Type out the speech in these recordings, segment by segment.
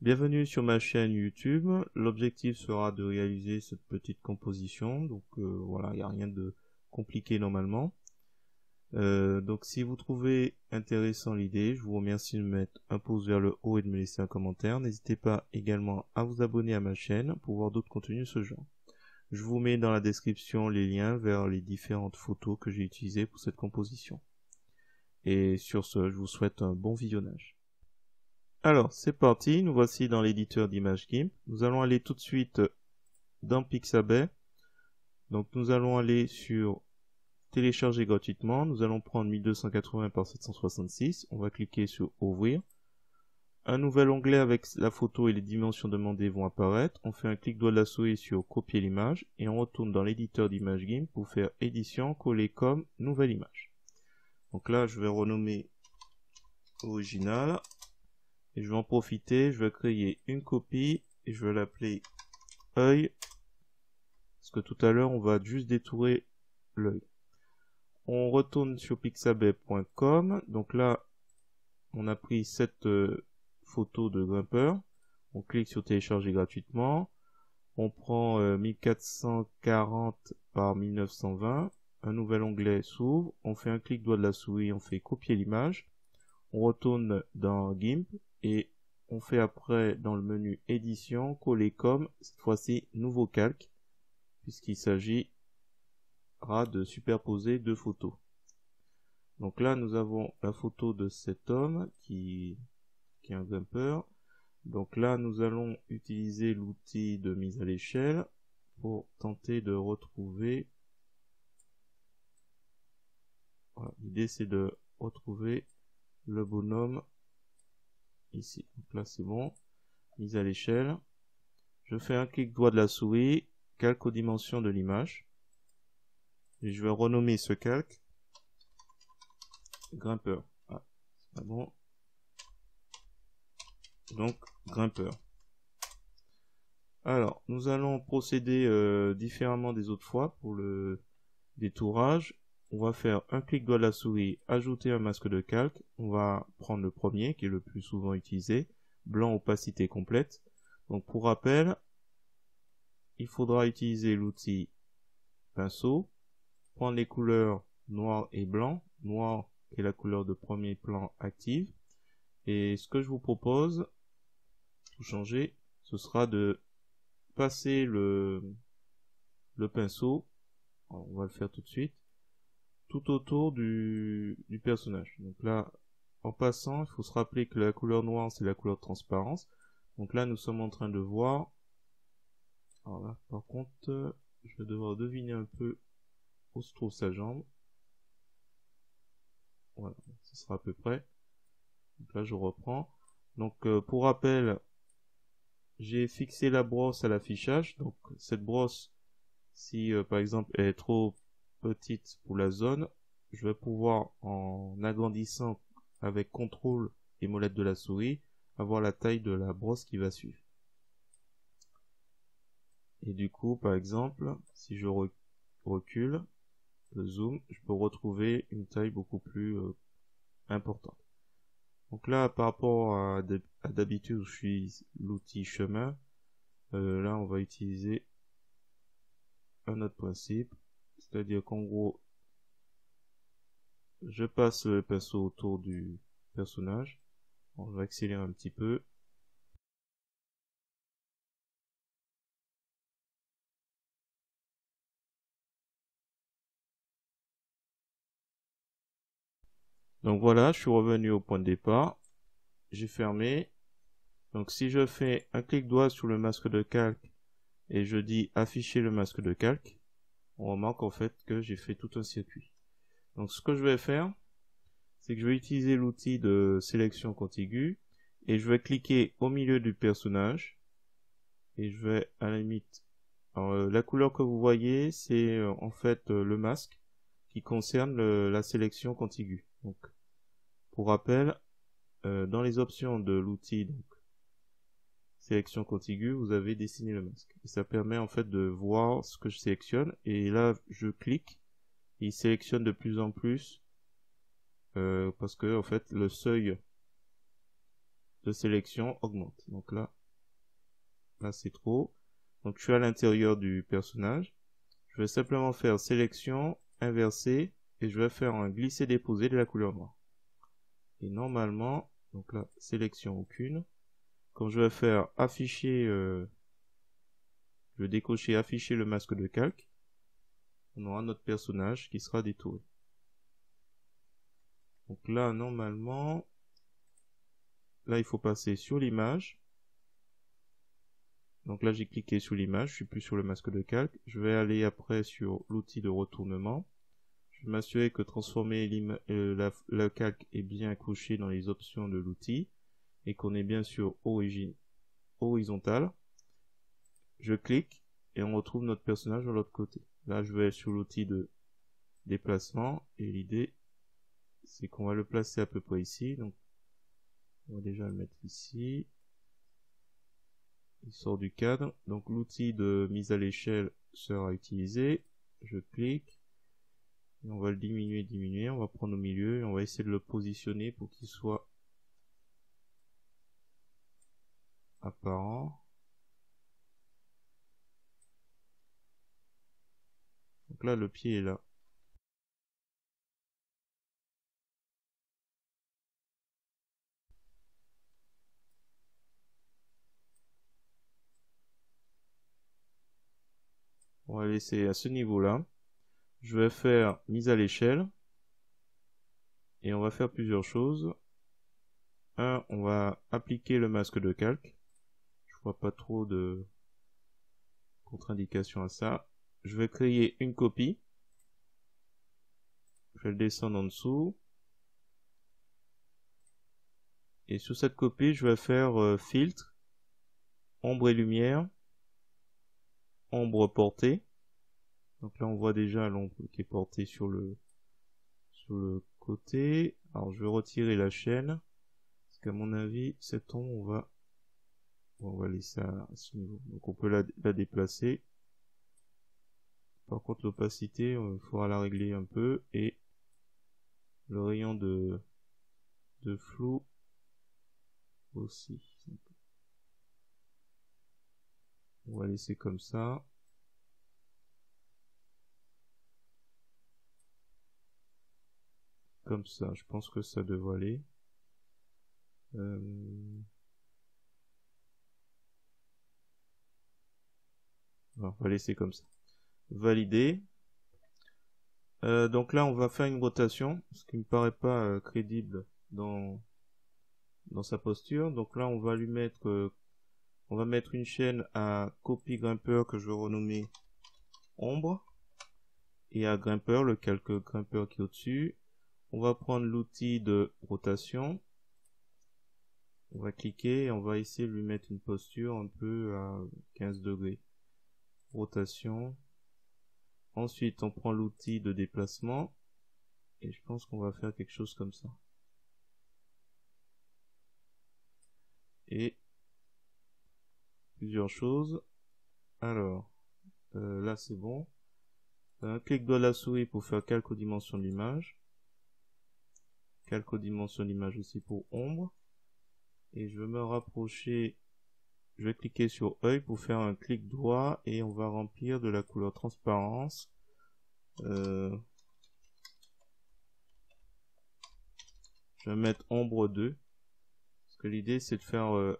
Bienvenue sur ma chaîne YouTube. L'objectif sera de réaliser cette petite composition. Donc voilà, il n'y a rien de compliqué normalement. Donc si vous trouvez intéressant l'idée, je vous remercie de mettre un pouce vers le haut et de me laisser un commentaire. N'hésitez pas également à vous abonner à ma chaîne pour voir d'autres contenus de ce genre. Je vous mets dans la description les liens vers les différentes photos que j'ai utilisées pour cette composition. Et sur ce, je vous souhaite un bon visionnage. Alors, c'est parti, nous voici dans l'éditeur d'image GIMP. Nous allons aller tout de suite dans Pixabay. Donc nous allons aller sur télécharger gratuitement. Nous allons prendre 1280 par 766. On va cliquer sur ouvrir. Un nouvel onglet avec la photo et les dimensions demandées vont apparaître. On fait un clic droit de la souris sur copier l'image et on retourne dans l'éditeur d'image GIMP pour faire édition, coller comme nouvelle image. Donc là, je vais renommer original. Et je vais en profiter, je vais créer une copie et je vais l'appeler œil. Parce que tout à l'heure, on va juste détourer l'œil. On retourne sur pixabay.com. Donc là, on a pris cette photo de grimpeur. On clique sur télécharger gratuitement. On prend 1440 par 1920. Un nouvel onglet s'ouvre. On fait un clic droit de la souris, on fait copier l'image. On retourne dans GIMP et on fait après dans le menu édition, coller comme, cette fois-ci nouveau calque, puisqu'il s'agira de superposer deux photos. Donc là nous avons la photo de cet homme qui est un grimpeur. Donc là nous allons utiliser l'outil de mise à l'échelle pour tenter de retrouver. Voilà, l'idée c'est de retrouver le bonhomme ici. Donc là c'est bon, mise à l'échelle. Je fais un clic droit de la souris, calque aux dimensions de l'image. Et je vais renommer ce calque grimpeur. Ah, c'est pas bon. Donc grimpeur. Alors, nous allons procéder différemment des autres fois pour le détourage. On va faire un clic droit de la souris, ajouter un masque de calque. On va prendre le premier qui est le plus souvent utilisé, blanc opacité complète. Donc pour rappel, il faudra utiliser l'outil pinceau, prendre les couleurs noir et blanc, noir qui est la couleur de premier plan active. Et ce que je vous propose, pour changer, ce sera de passer le pinceau, alors on va le faire tout de suite, tout autour du personnage. Donc là, en passant, il faut se rappeler que la couleur noire, c'est la couleur de transparence. Donc là, nous sommes en train de voir. Alors là, par contre, je vais devoir deviner un peu où se trouve sa jambe. Voilà, ce sera à peu près. Donc là, je reprends. Donc, pour rappel, j'ai fixé la brosse à l'affichage. Donc, cette brosse, si par exemple elle est trop petite pour la zone, je vais pouvoir, en agrandissant avec CTRL et molette de la souris, avoir la taille de la brosse qui va suivre. Et du coup, par exemple, si je recule le zoom, je peux retrouver une taille beaucoup plus importante. Donc là, par rapport à d'habitude où je suis l'outil chemin, là on va utiliser un autre principe, c'est-à-dire qu'en gros, je passe le pinceau autour du personnage. On va accélérer un petit peu. Donc voilà, je suis revenu au point de départ. J'ai fermé. Donc si je fais un clic droit sur le masque de calque et je dis afficher le masque de calque, on remarque en fait que j'ai fait tout un circuit. Donc ce que je vais faire, c'est que je vais utiliser l'outil de sélection contiguë et je vais cliquer au milieu du personnage et je vais à la limite. Alors, la couleur que vous voyez, c'est en fait le masque qui concerne la sélection contiguë. Donc, pour rappel, dans les options de l'outil sélection contiguë, vous avez dessiné le masque. Et ça permet en fait de voir ce que je sélectionne. Et là, je clique, et il sélectionne de plus en plus parce que en fait le seuil de sélection augmente. Donc là c'est trop. Donc je suis à l'intérieur du personnage. Je vais simplement faire sélection, inverser, et je vais faire un glisser-déposer de la couleur noire. Et normalement, donc là, sélection aucune. Quand je vais faire afficher, je vais décocher afficher le masque de calque, on aura notre personnage qui sera détouré. Donc là, normalement, là, il faut passer sur l'image. Donc là, j'ai cliqué sur l'image, je suis plus sur le masque de calque. Je vais aller après sur l'outil de retournement. Je vais m'assurer que transformer le calque est bien couché dans les options de l'outil et qu'on est bien sur horizontal. Je clique et on retrouve notre personnage de l'autre côté. Là, je vais sur l'outil de déplacement et l'idée, c'est qu'on va le placer à peu près ici. Donc, on va déjà le mettre ici. Il sort du cadre. Donc, l'outil de mise à l'échelle sera utilisé. Je clique. Et on va le diminuer. On va prendre au milieu et on va essayer de le positionner pour qu'il soit apparent. Donc là, le pied est là. On va laisser à ce niveau-là. Je vais faire mise à l'échelle. Et on va faire plusieurs choses. On va appliquer le masque de calque. Je vois pas trop de contre-indication à ça. Je vais créer une copie. Je vais le descendre en dessous. Et sur cette copie, je vais faire filtre, ombre et lumière, ombre portée. Donc là, on voit déjà l'ombre qui est portée sur le côté. Alors, je vais retirer la chaîne. Parce qu'à mon avis, cette ombre, on va laisser à ce niveau. Donc, on peut la déplacer. Par contre, l'opacité, il faudra la régler un peu. Et le rayon de flou aussi. On va laisser comme ça. Comme ça, je pense que ça devrait aller. On va laisser comme ça. Valider. Donc là, on va faire une rotation, ce qui me paraît pas crédible dans sa posture. Donc là, on va lui mettre, on va mettre une chaîne à copie grimpeur que je vais renommer ombre, et à grimpeur, le calque grimpeur qui est au-dessus. On va prendre l'outil de rotation. On va cliquer et on va essayer de lui mettre une posture un peu à 15 degrés. Rotation. Ensuite, on prend l'outil de déplacement. Et je pense qu'on va faire quelque chose comme ça. Et plusieurs choses. Alors, là c'est bon. Un clic de la souris pour faire calque aux dimensions de l'image. Calque aux dimensions de l'image aussi pour ombre. Et je vais me rapprocher. Je vais cliquer sur œil pour faire un clic droit et on va remplir de la couleur transparence. Je vais mettre ombre 2. Parce que l'idée c'est de faire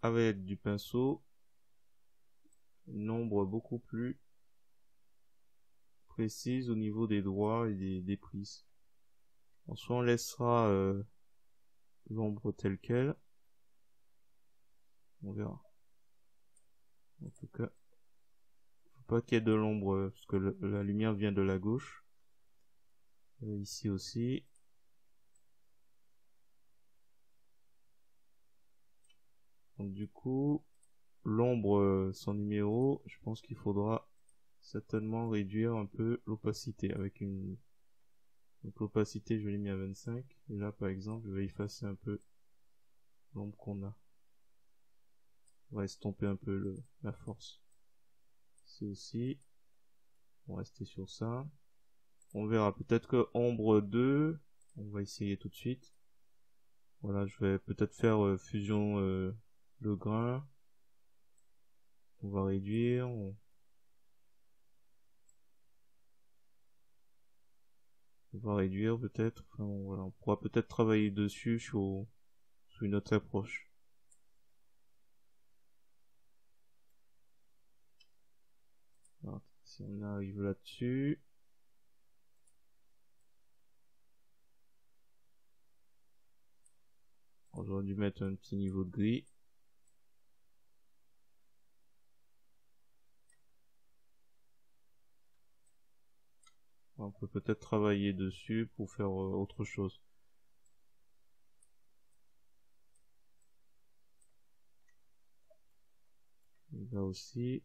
avec du pinceau une ombre beaucoup plus précise au niveau des doigts et des prises. Ensuite on laissera l'ombre telle quelle. On verra. En tout cas, faut pas qu'il y ait de l'ombre parce que la lumière vient de la gauche. Ici aussi. Donc du coup, l'ombre sans numéro, je pense qu'il faudra certainement réduire un peu l'opacité avec une... Donc l'opacité, je l'ai mis à 25. Et là, par exemple, je vais effacer un peu l'ombre qu'on a. On va estomper un peu la force. Ici aussi. On va rester sur ça. On verra. Peut-être que ombre 2, on va essayer tout de suite. Voilà, je vais peut-être faire fusion le grain. On va réduire. On va réduire peut-être. Enfin, voilà, on pourra peut-être travailler dessus sur une autre approche. Alors, si on arrive là-dessus. J'aurais dû mettre un petit niveau de gris. On peut peut-être travailler dessus pour faire autre chose. Et là aussi.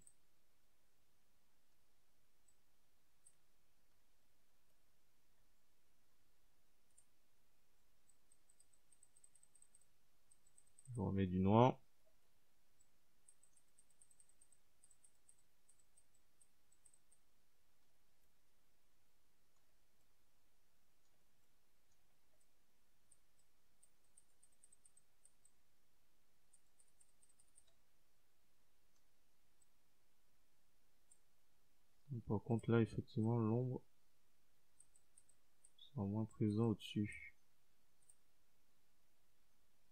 Je remets du noir. Par contre là effectivement l'ombre sera moins présent au-dessus,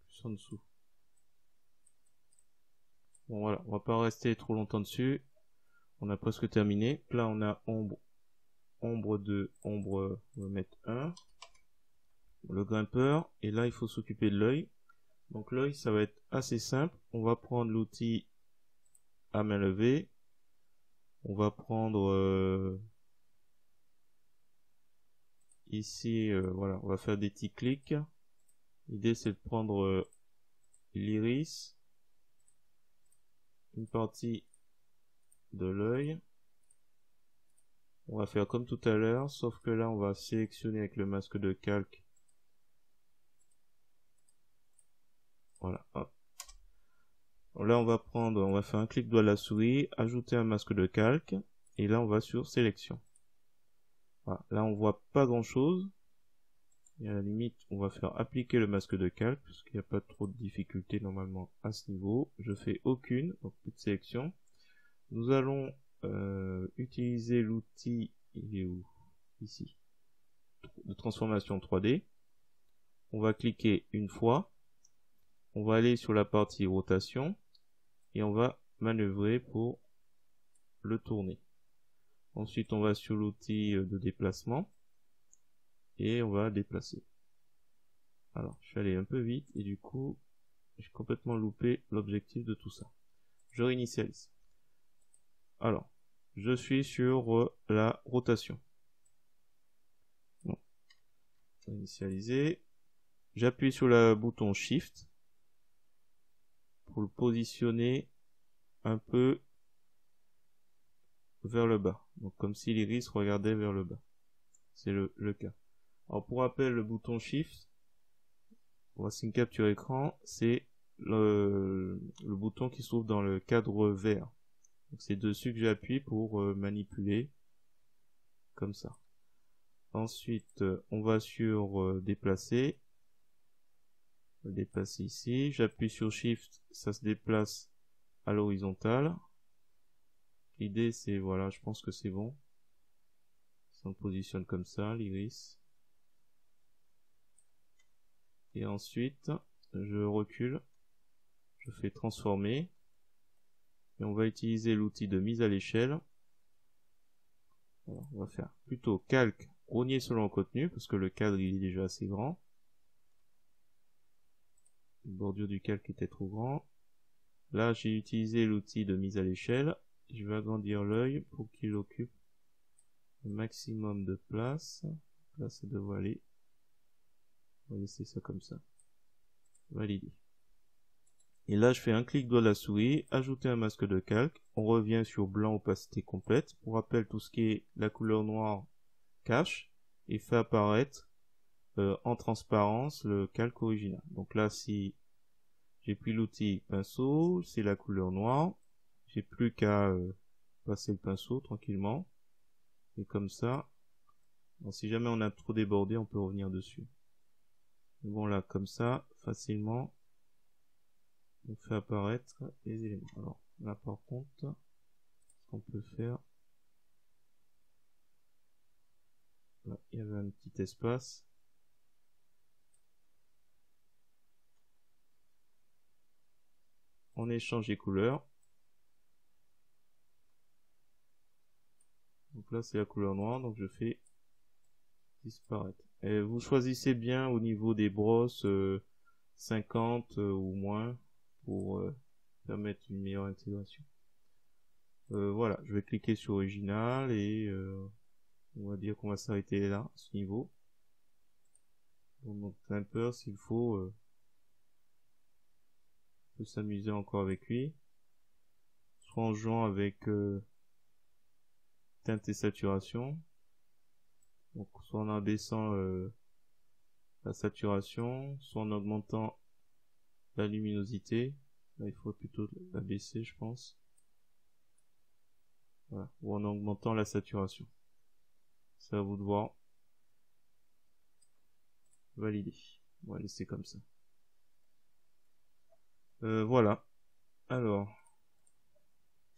plus en dessous. Bon voilà, on va pas rester trop longtemps dessus. On a presque terminé. Là on a ombre 2, ombre, on va mettre 1. Le grimpeur, et là il faut s'occuper de l'œil. Donc l'œil ça va être assez simple. On va prendre l'outil à main levée. On va prendre ici, voilà, on va faire des petits clics. L'idée c'est de prendre l'iris, une partie de l'œil. On va faire comme tout à l'heure, sauf que là on va sélectionner avec le masque de calque. Voilà, hop. Là on va faire un clic droit de la souris, ajouter un masque de calque, et là on va sur sélection. Voilà. Là on voit pas grand chose, et à la limite on va faire appliquer le masque de calque, parce qu'il n'y a pas trop de difficultés normalement à ce niveau. Je fais aucune, donc plus de sélection. Nous allons utiliser l'outil, il est où? Ici, de transformation 3D. On va cliquer une fois, on va aller sur la partie rotation, et on va manœuvrer pour le tourner. Ensuite on va sur l'outil de déplacement et on va déplacer. Alors je suis allé un peu vite et du coup j'ai complètement loupé l'objectif de tout ça. Je réinitialise. Alors je suis sur la rotation. Bon. Réinitialiser. J'appuie sur le bouton Shift pour le positionner un peu vers le bas. Donc comme si l'iris regardait vers le bas. C'est le cas. Alors pour rappel, le bouton Shift, voici une capture écran, c'est le bouton qui se trouve dans le cadre vert. C'est dessus que j'appuie pour manipuler comme ça. Ensuite, on va sur déplacer. On va déplacer ici. J'appuie sur Shift, ça se déplace à l'horizontale. L'idée c'est, voilà, je pense que c'est bon. Ça me positionne comme ça, l'iris. Et ensuite, je recule. Je fais transformer. Et on va utiliser l'outil de mise à l'échelle. On va faire plutôt calque, rogner selon le contenu, parce que le cadre il est déjà assez grand. La bordure du calque était trop grand. Là, j'ai utilisé l'outil de mise à l'échelle. Je vais agrandir l'œil pour qu'il occupe le maximum de place. Là, ça devrait aller. On va laisser ça comme ça. Valider. Et là, je fais un clic droit de la souris, ajouter un masque de calque. On revient sur blanc opacité complète. Pour rappel, tout ce qui est la couleur noire cache et fait apparaître en transparence le calque original. Donc là, si j'ai pris l'outil pinceau, c'est la couleur noire. J'ai plus qu'à passer le pinceau tranquillement. Et comme ça, bon, si jamais on a trop débordé, on peut revenir dessus. Bon là, comme ça, facilement, on fait apparaître les éléments. Alors là par contre, ce qu'on peut faire, là, il y avait un petit espace. On échange les couleurs. Donc là c'est la couleur noire, donc je fais disparaître. Et vous choisissez bien au niveau des brosses 50 ou moins pour permettre une meilleure intégration. Voilà, je vais cliquer sur original et on va dire qu'on va s'arrêter là, à ce niveau. Donc un peu s'il faut, on peut s'amuser encore avec lui, soit en jouant avec teinte et saturation, donc soit en abaissant la saturation, soit en augmentant la luminosité. Là il faut plutôt la baisser je pense. Voilà. Ou en augmentant la saturation. C'est à vous de voir. Valider. On va laisser comme ça. Voilà. Alors,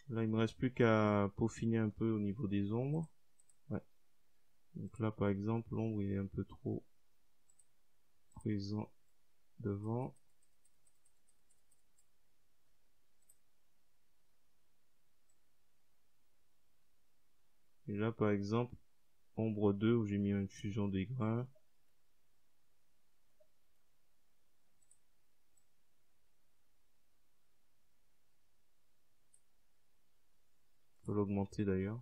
là il me reste plus qu'à peaufiner un peu au niveau des ombres. Ouais. Donc là par exemple l'ombre il est un peu trop présent devant. Et là par exemple ombre 2 où j'ai mis une fusion des grains. On peut l'augmenter d'ailleurs.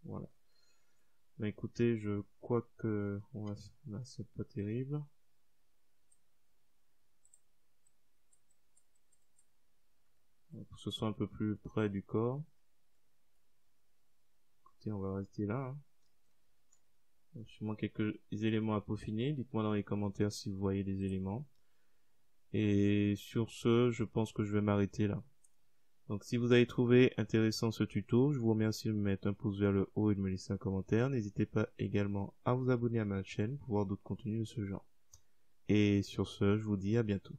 Voilà. Bah écoutez, je crois que là c'est pas terrible. Pour que ce soit un peu plus près du corps. Écoutez, on va rester là. Hein. Sûrement quelques éléments à peaufiner. Dites-moi dans les commentaires si vous voyez des éléments. Et sur ce, je pense que je vais m'arrêter là. Donc si vous avez trouvé intéressant ce tuto, je vous remercie de me mettre un pouce vers le haut et de me laisser un commentaire. N'hésitez pas également à vous abonner à ma chaîne pour voir d'autres contenus de ce genre. Et sur ce, je vous dis à bientôt.